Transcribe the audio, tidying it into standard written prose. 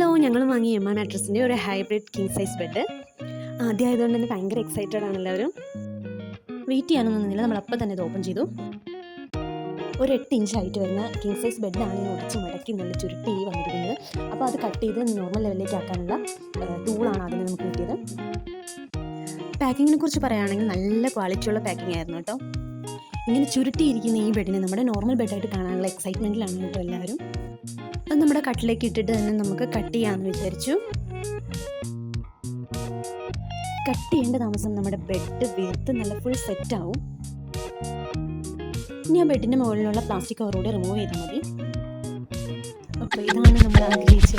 Hello, ഞങ്ങൾ വാങ്ങിയ M മാട്രസിൻ്റെ ഒരു ഹൈബ്രിഡ് കിങ് സൈസ് ബെഡ്. ആദ്യമായതുകൊണ്ട് തന്നെ ഭയങ്കര എക്സൈറ്റഡ് ആണ് എല്ലാവരും. വെയിറ്റ് ചെയ്യാനൊന്നും നിന്നില്ല, നമ്മളപ്പോൾ തന്നെ ഇത് ഓപ്പൺ ചെയ്തു. ഒരു 8 ഇഞ്ച് ഹൈറ്റ് വരുന്ന കിങ് സൈസ് ബെഡാണ് ഈ ഒടിച്ച് മടക്കി നല്ല ചുരുട്ടി വന്നിരിക്കുന്നത്. അപ്പോൾ അത് കട്ട് ചെയ്ത് നോർമൽ ലെവലിലേക്ക് ആക്കാനുള്ള ടൂളാണ് അതിന് നമുക്ക് കിട്ടിയത്. പാക്കിങ്ങിനെ കുറിച്ച് പറയുകയാണെങ്കിൽ നല്ല ക്വാളിറ്റിയുള്ള പാക്കിംഗ് ആയിരുന്നു കേട്ടോ. ഇങ്ങനെ ചുരുട്ടിയിരിക്കുന്ന ഈ ബെഡിനെ നമ്മുടെ നോർമൽ ബെഡായിട്ട് കാണാനുള്ള എക്സൈറ്റ്മെൻറ്റിലാണ് കേട്ടോ എല്ലാവരും. അത് നമ്മുടെ കട്ടിലേക്ക് ഇട്ടിട്ട് തന്നെ നമുക്ക് കട്ട് ചെയ്യാമെന്ന് വിചാരിച്ചു. കട്ട് ചെയ്യേണ്ട താമസം നമ്മുടെ ബെഡ് വീർത്ത് നല്ല ഫുൾ സെറ്റാവും. ഇനി ആ ബെഡിൻ്റെ മുകളിലുള്ള പ്ലാസ്റ്റിക് കവറോടെ റിമൂവ് ചെയ്താൽ മതി. അപ്പോൾ ഇതാണ് നമ്മൾ ആഗ്രഹിച്ച